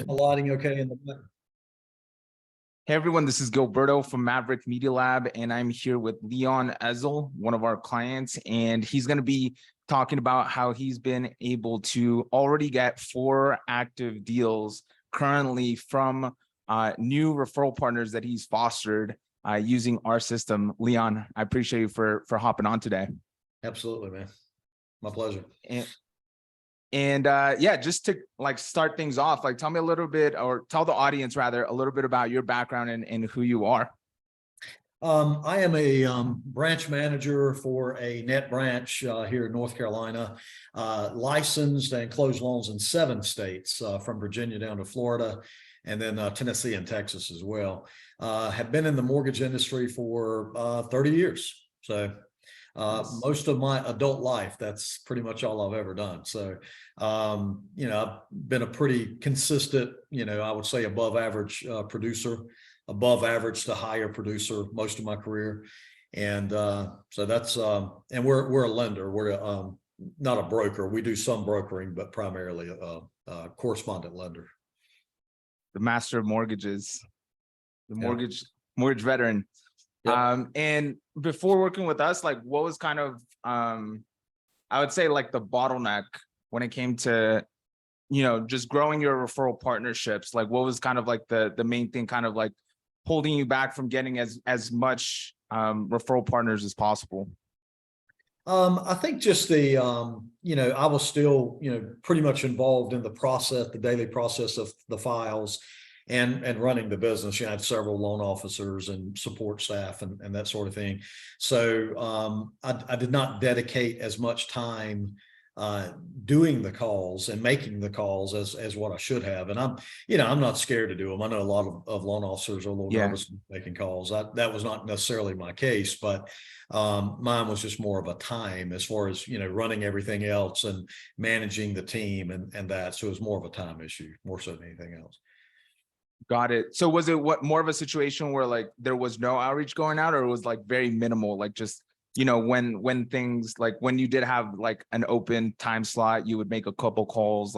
Lighting okay in the Hey everyone, this is Gilberto from Maverick Media Lab, and I'm here with Leon Ezel, one of our clients, and he's going to be talking about how he's been able to already get 4 active deals currently from new referral partners that he's fostered using our system. Leon, I appreciate you for hopping on today. Absolutely, man. My pleasure. And yeah, just to start things off, tell me a little bit, or tell the audience rather, a little bit about your background and who you are. I am a branch manager for a net branch here in North Carolina, licensed and closed loans in 7 states, from Virginia down to Florida, and then Tennessee and Texas as well. Have been in the mortgage industry for 30 years. So most of my adult life, that's pretty much all I've ever done. So, I've been a pretty consistent, I would say above average producer, above average to higher producer most of my career. And so that's, and we're a lender. We're not a broker. We do some brokering, but primarily a correspondent lender. The master of mortgages, the Yeah. mortgage veteran. Yep. And before working with us, what was kind of, I would say the bottleneck when it came to, just growing your referral partnerships? What was kind of the main thing kind of holding you back from getting as much referral partners as possible? I think just the, I was still, pretty much involved in the process, the daily process of the files and running the business. You had several loan officers and support staff and that sort of thing. So I did not dedicate as much time doing the calls and making the calls as what I should have. And I'm not scared to do them. I know a lot of loan officers are a little nervous making calls. That was not necessarily my case, but mine was just more of a time as far as, running everything else and managing the team and that. So it was more of a time issue, more so than anything else. Got it. So was it more of a situation where there was no outreach going out, or it was very minimal, just, when things when you did have an open time slot, you would make a couple calls?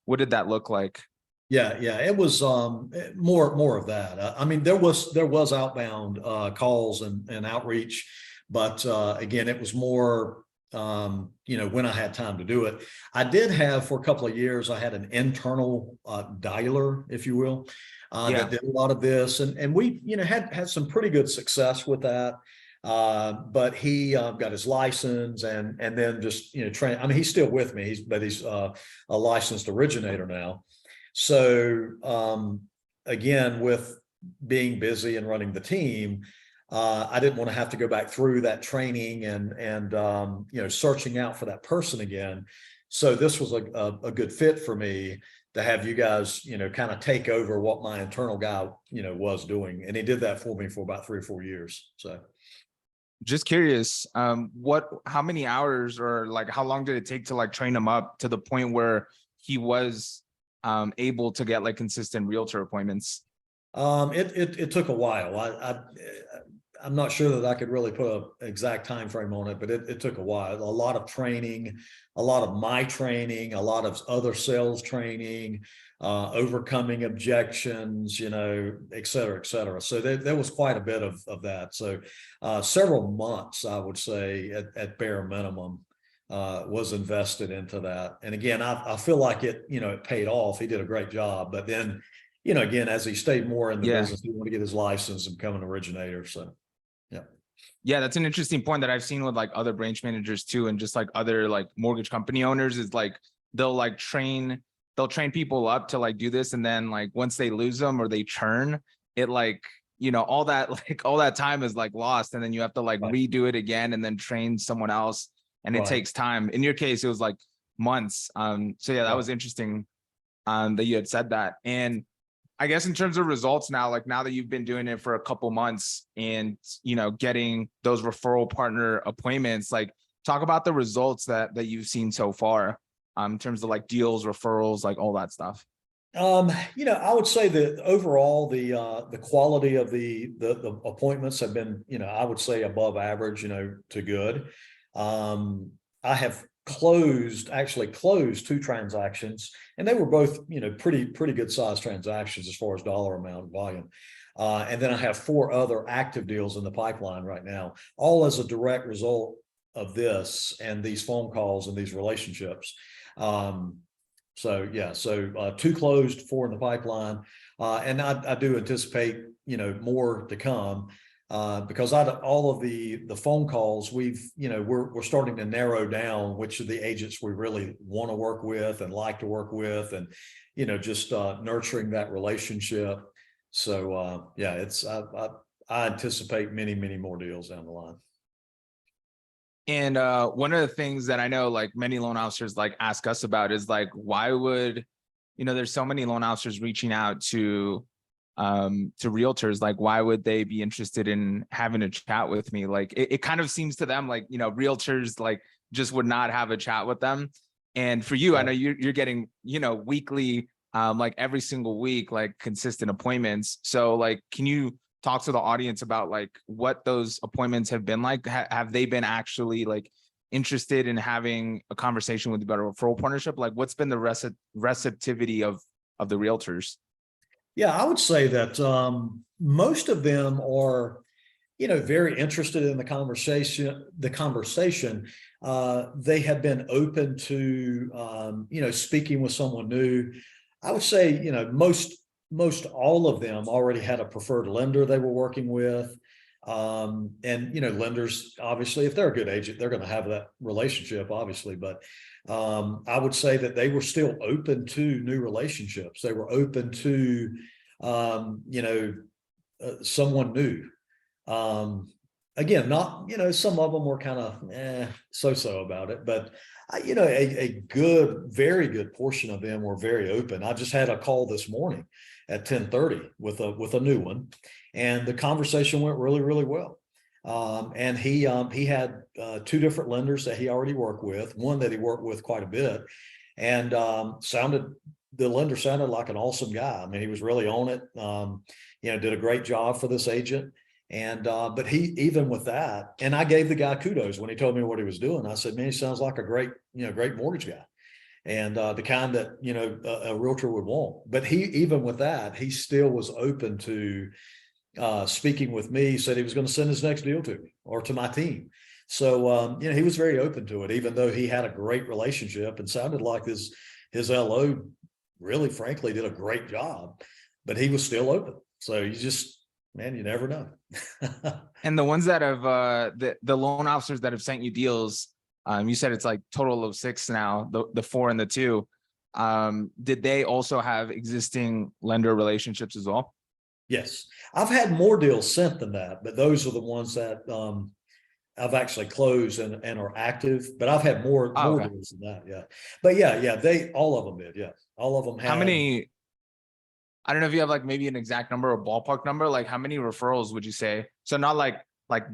What did that look like? Yeah, it was more of that. I mean, there was outbound calls and outreach, but again, it was more when I had time to do it. I did have, for a couple of years, I had an internal dialer, if you will, that did a lot of this, and we had some pretty good success with that. But he got his license and then just train. I mean, he's still with me. He's a licensed originator now. So again, with being busy and running the team, I didn't want to have to go back through that training and searching out for that person again. So this was a good fit for me to have you guys kind of take over what my internal guy was doing, and he did that for me for about 3 or 4 years. So just curious, how many hours, or how long did it take to train him up to the point where he was able to get consistent realtor appointments? It took a while. I'm not sure that I could really put an exact time frame on it, but it took a while. A lot of training, a lot of my training, a lot of other sales training, overcoming objections, et cetera, et cetera. So there was quite a bit of that. So several months, I would say, at bare minimum, was invested into that. And again, I feel like it paid off. He did a great job. But then, again, as he stayed more in the business, he wanted to get his license and become an originator. So yeah, that's an interesting point that I've seen with other branch managers too, and just other mortgage company owners, is they'll train people up to do this, and then once they lose them or they churn it, all that time is lost, and then you have to redo it again and then train someone else, and it takes time. In your case, it was months. So yeah, that was interesting that you had said that. And I guess in terms of results now, now that you've been doing it for a couple months and, getting those referral partner appointments, talk about the results that you've seen so far, in terms of deals, referrals, all that stuff. I would say that overall the quality of the appointments have been, I would say above average, to good. I have actually closed 2 transactions, and they were both, pretty good sized transactions as far as dollar amount and volume. And then I have 4 other active deals in the pipeline right now, all as a direct result of this and these phone calls and these relationships. So yeah, so 2 closed, 4 in the pipeline. And I do anticipate, more to come. Because out of all of the phone calls, we're starting to narrow down which of the agents we really want to work with and like to work with, and just nurturing that relationship. So yeah, I anticipate many more deals down the line. And one of the things that I know like many loan officers like ask us about is like, why would, there's so many loan officers reaching out to realtors, like why would they be interested in having a chat with me? Like it kind of seems to them like, realtors like just would not have a chat with them. And for you, I know you're getting, weekly, like every single week, like consistent appointments. So like, can you talk to the audience about like what those appointments have been like? Have they been actually like interested in having a conversation with you about a referral partnership? Like what's been the receptivity of the realtors? Yeah, I would say that most of them are, very interested in the conversation. They have been open to, speaking with someone new. I would say, most all of them already had a preferred lender they were working with. And, lenders, obviously, if they're a good agent, they're going to have that relationship, obviously. But I would say that they were still open to new relationships. They were open to, someone new. Again, not, some of them were kind of so-so about it, but a very good portion of them were very open. I just had a call this morning at 10:30 with a new one, and the conversation went really well. And he had 2 different lenders that he already worked with, one that he worked with quite a bit, and the lender sounded like an awesome guy. I mean, he was really on it. Did a great job for this agent. And but he, even with that, and I gave the guy kudos when he told me what he was doing. I said, man, he sounds like a great mortgage guy, and the kind that a realtor would want. But he, even with that, he still was open to speaking with me. Said he was going to send his next deal to me or to my team. So he was very open to it, even though he had a great relationship and sounded like his LO really, frankly, did a great job, but he was still open. So you never know. And the ones that have the loan officers that have sent you deals, you said it's like total of 6 now, the 4 and the 2. Did they also have existing lender relationships as well? Yes, I've had more deals sent than that, but those are the ones that I've actually closed and are active. But I've had more Okay. deals than that. Yeah, but yeah, all of them did. Yeah, all of them had. How many? I don't know if you have like maybe an exact number or ballpark number. Like how many referrals would you say? So not like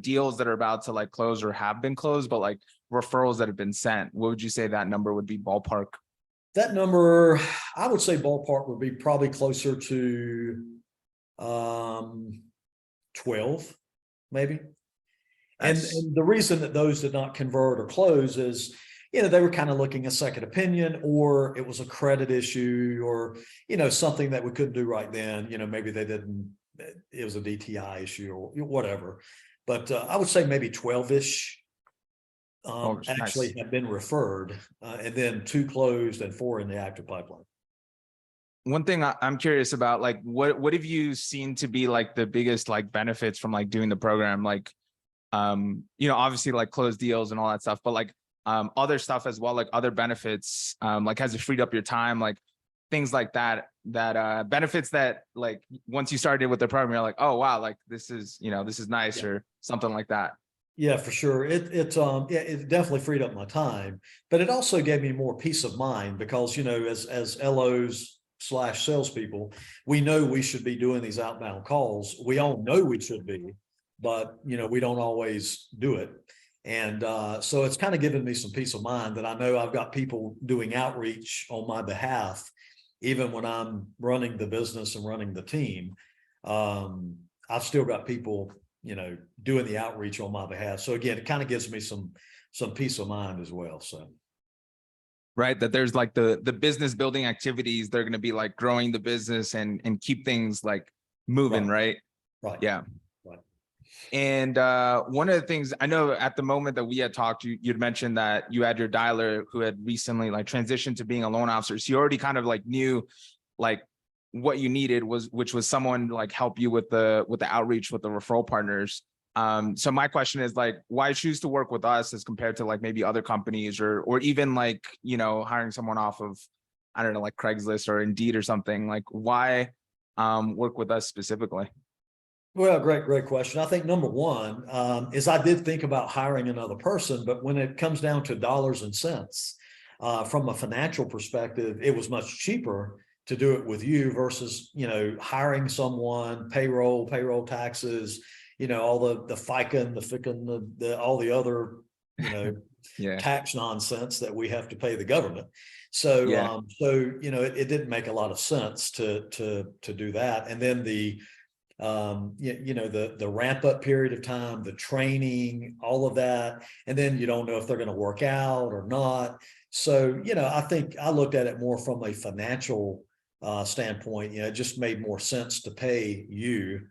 deals that are about to like close or have been closed, but like referrals that have been sent. What would you say that number would be ballpark? That number, I would say ballpark would be probably closer to 12, maybe. Nice. And the reason that those did not convert or close is, they were kind of looking a second opinion, or it was a credit issue, or, something that we couldn't do right then. Maybe it was a DTI issue or whatever. But I would say maybe 12-ish actually Nice. have been referred, and then 2 closed and 4 in the active pipeline. One thing I'm curious about, like, what have you seen to be like the biggest like benefits from like doing the program? Like, obviously like closed deals and all that stuff, but like other stuff as well, like other benefits, like has it freed up your time, like things like that, benefits that like once you started with the program, you're like, oh wow, like this is nice, or something like that. Yeah, for sure. It definitely freed up my time, but it also gave me more peace of mind because, as LOs / salespeople, we know we should be doing these outbound calls. We all know we should be, but we don't always do it. And so it's kind of given me some peace of mind that I know I've got people doing outreach on my behalf, even when I'm running the business and running the team. I've still got people, doing the outreach on my behalf. So again, it kind of gives me some peace of mind as well. So right? That there's like the business building activities. They're going to be like growing the business and keep things like moving, right? Right. Yeah. Right. And one of the things I know at the moment that we had talked, you'd mentioned that you had your dialer who had recently like transitioned to being a loan officer. So you already kind of like knew like what you needed which was someone to like help you with the outreach with the referral partners. So my question is like, why choose to work with us as compared to like maybe other companies or even like, you know, hiring someone off of, I don't know, like Craigslist or Indeed or something? Like why work with us specifically? Well, great question. I think number one is I did think about hiring another person, but when it comes down to dollars and cents, from a financial perspective, it was much cheaper to do it with you versus, you know, hiring someone, payroll taxes, you know, all the FICA and the FICA and all the other, you know, Yeah. tax nonsense that we have to pay the government. So, Yeah. you know, it didn't make a lot of sense to do that. And then you know, the ramp up period of time, the training, all of that, and then you don't know if they're going to work out or not. So, you know, I think I looked at it more from a financial standpoint. You know, it just made more sense to pay you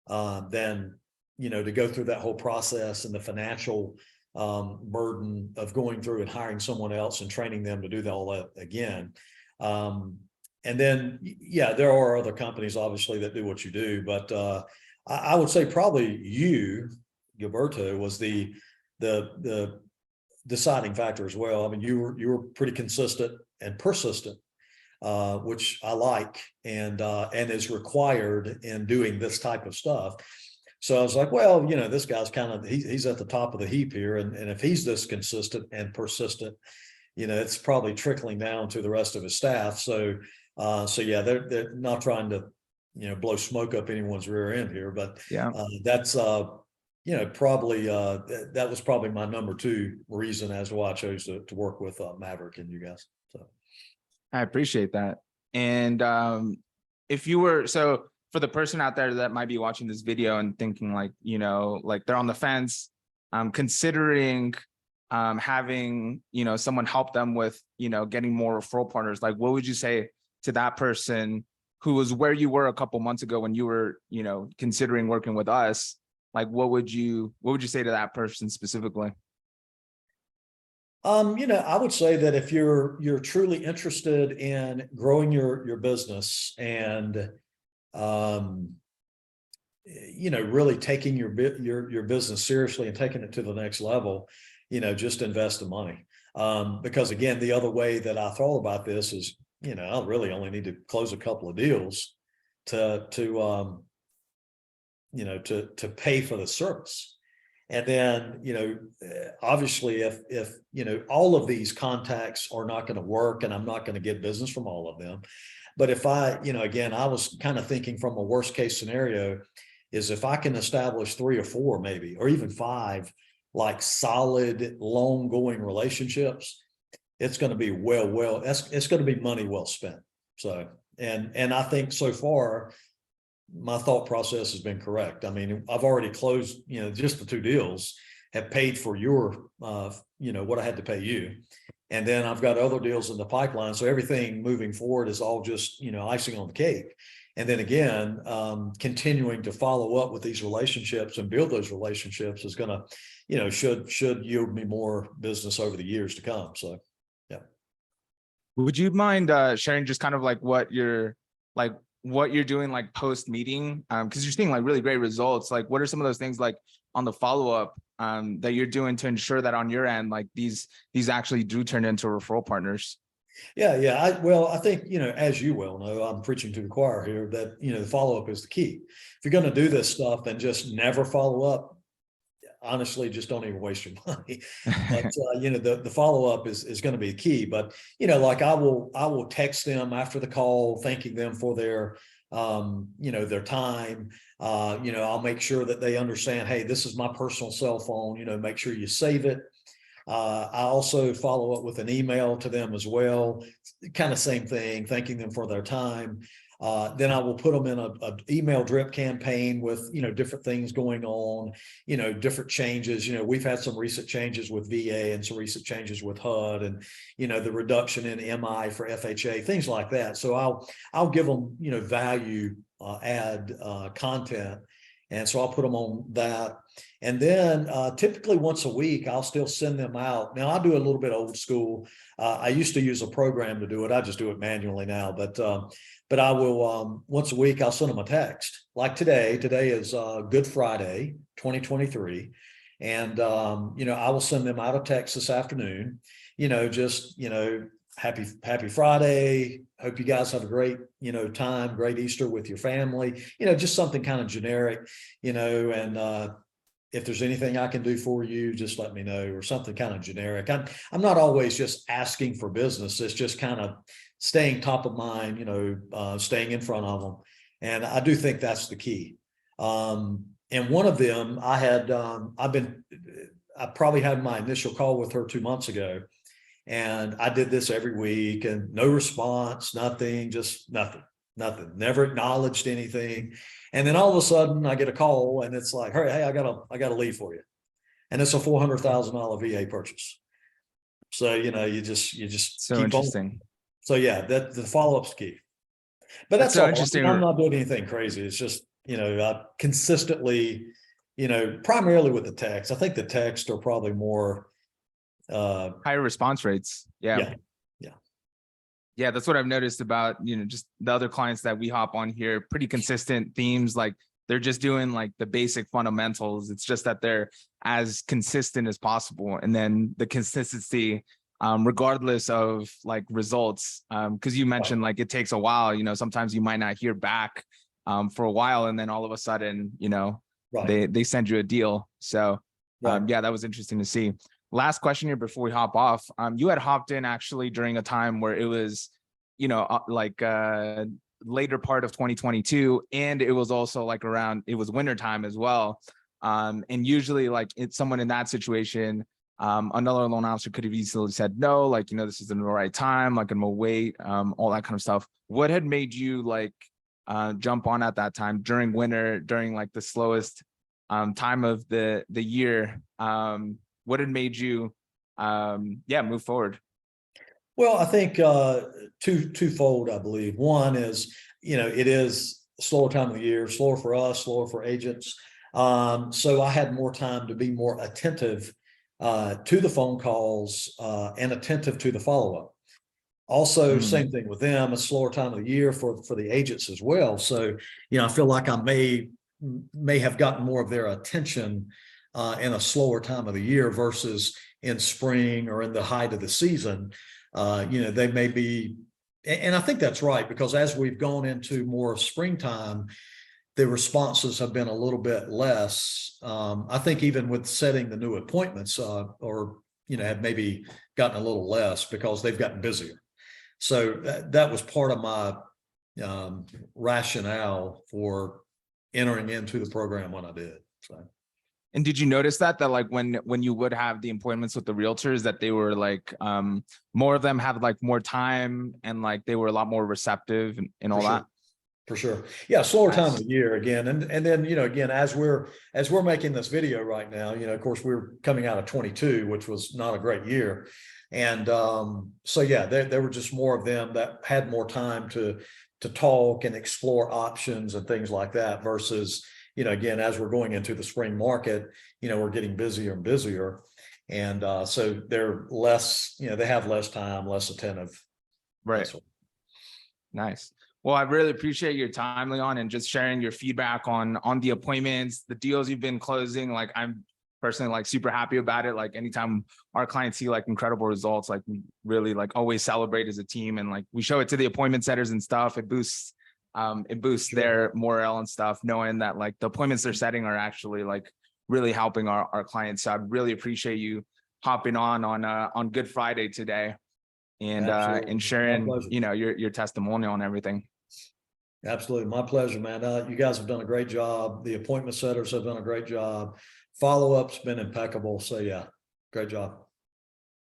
than, you know, to go through that whole process and the financial burden of going through and hiring someone else and training them to do all that again. And then, yeah, there are other companies obviously that do what you do, but I would say probably you, Gilberto, was the deciding factor as well. I mean, you were pretty consistent and persistent, which I like and is required in doing this type of stuff. So I was like, well, you know, this guy's kind of he's at the top of the heap here, and if he's this consistent and persistent, you know, it's probably trickling down to the rest of his staff. So yeah, they're not trying to, you know, blow smoke up anyone's rear end here, but Yeah. that's you know, probably that was probably my number two reason as to why I chose to work with Maverick and you guys. So I appreciate that. And if you were, so for the person out there that might be watching this video and thinking like, you know, like they're on the fence, considering having, you know, someone help them with, you know, getting more referral partners, like what would you say to that person who was where you were a couple months ago when you were, you know, considering working with us? Like, what would you say to that person specifically? you know, I would say that if you're truly interested in growing your business and um, you know, really taking your business seriously and taking it to the next level, you know, just invest the money. Because again, the other way that I thought about this is, you know, I really only need to close a couple of deals to you know, to pay for the service. And then, you know, obviously if, you know, all of these contacts are not going to work and I'm not going to get business from all of them. But if I, you know, again, I was kind of thinking from a worst case scenario is if I can establish 3 or 4, maybe, or even 5, like solid, long going relationships, it's going to be it's going to be money well spent. So, and I think so far, my thought process has been correct. I mean, I've already closed, you know, just the 2 deals have paid for your, you know, what I had to pay you. And then I've got other deals in the pipeline. So everything moving forward is all just, you know, icing on the cake. And then again, continuing to follow up with these relationships and build those relationships is going to, you know, should yield me more business over the years to come. So, yeah. Would you mind sharing just kind of like what you're doing like post meeting? Because you're seeing like really great results. Like, what are some of those things like on the follow up that you're doing to ensure that on your end, like these actually do turn into referral partners? Yeah. Well, I think, you know, as you well know, I'm preaching to the choir here that, you know, the follow up is the key. If you're going to do this stuff and just never follow up, honestly, just don't even waste your money. But you know, the follow up is going to be key. But you know, like I will text them after the call, thanking them for their you know, their time. You know, I'll make sure that they understand, hey, this is my personal cell phone. You know, make sure you save it. I also follow up with an email to them as well, kind of same thing, thanking them for their time. Then I will put them in a email drip campaign with, different things going on, different changes. We've had some recent changes with VA and some recent changes with HUD, and, the reduction in MI for FHA, things like that. So I'll give them, value add content. And so I'll put them on that. And then typically once a week, I'll still send them out. Now I do a little bit old school. I used to use a program to do it. I just do it manually now, but I will, once a week, I'll send them a text like today. Today is Good Friday, 2023. And, I will send them out a text this afternoon, just, happy Friday. Hope you guys have a great, time, great Easter with your family, just something kind of generic, and if there's anything I can do for you, just let me know, or something kind of generic. I'm not always just asking for business. It's just kind of staying top of mind, staying in front of them. And I do think that's the key. And one of them I probably had my initial call with her 2 months ago. And I did this every week and no response, nothing, just nothing, never acknowledged anything. And then all of a sudden I get a call and it's like, hey, I got a lead for you. And it's a $400,000 VA purchase. So, you just So keep interesting. on. So yeah, that the follow-up's key. But that's so all. interesting. I'm not doing anything crazy. It's just, I consistently, primarily with the text. I think the text are probably more higher response rates. Yeah. Yeah, that's what I've noticed about, just the other clients that we hop on here, pretty consistent themes. Like they're just doing like the basic fundamentals. It's just that they're as consistent as possible. And then the consistency, regardless of like results, because you mentioned like it takes a while, sometimes you might not hear back for a while. And then all of a sudden, they send you a deal. So yeah, that was interesting to see. Last question here before we hop off. You had hopped in actually during a time where it was, later part of 2022, and it was also like it was winter time as well. And usually like it's someone in that situation, another loan officer could have easily said no, like, this isn't the right time, like I'm gonna wait, all that kind of stuff. What had made you like jump on at that time during winter, during like the slowest time of the year? What had made you, move forward? Well, I think twofold, I believe. One is, it is a slower time of the year, slower for us, slower for agents. So I had more time to be more attentive to the phone calls and attentive to the follow-up. Also, same thing with them, a slower time of the year for the agents as well. So, I feel like I may have gotten more of their attention in a slower time of the year versus in spring or in the height of the season. They may be, and I think that's right, because as we've gone into more springtime, the responses have been a little bit less. I think even with setting the new appointments or, have maybe gotten a little less because they've gotten busier. So that was part of my rationale for entering into the program when I did. So. And did you notice that like when you would have the appointments with the realtors, that they were like more of them have like more time and like they were a lot more receptive and all that? For sure. Yeah, slower time of the year again. And then, again, as we're making this video right now, of course, we're coming out of 22, which was not a great year. And so yeah, there were just more of them that had more time to talk and explore options and things like that versus, again, as we're going into the spring market, we're getting busier and busier. And so they're less, they have less time, less attentive. Right. Nice. Well, I really appreciate your time, Leon, and just sharing your feedback on the appointments, the deals you've been closing. Like I'm personally like super happy about it. Like anytime our clients see like incredible results, like we really like always celebrate as a team, and like we show it to the appointment setters and stuff. It boosts their morale and stuff, knowing that like the appointments they're setting are actually like really helping our clients. So I really appreciate you hopping on Good Friday today and sharing, your testimonial and everything. Absolutely. My pleasure, man. You guys have done a great job. The appointment setters have done a great job. Follow-up's been impeccable. So yeah, great job.